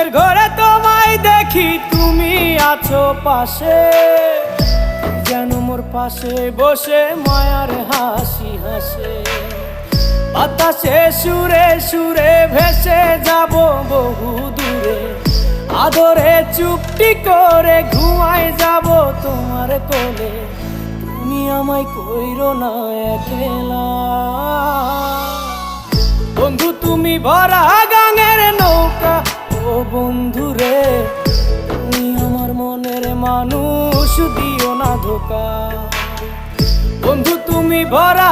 ঘুমের ঘরে তোমায় দেখি, তুমি আছো পাশে, যেন মোর পাশে বসে মায়ার হাসি হাসে। বাতাসে সুরে সুরে ভেসে যাব বহু দূরে, আদরে চুপটি করে ঘুমায় যাব তোমার কোলে। তুমি আমায় কইরো না একলা বন্ধু, তুমি ভরা গাঙের নৌকা। ও বন্ধু রে, তুমি আমার মনের মানুষ, দিও না ধোকা। বন্ধু তুমি ভরা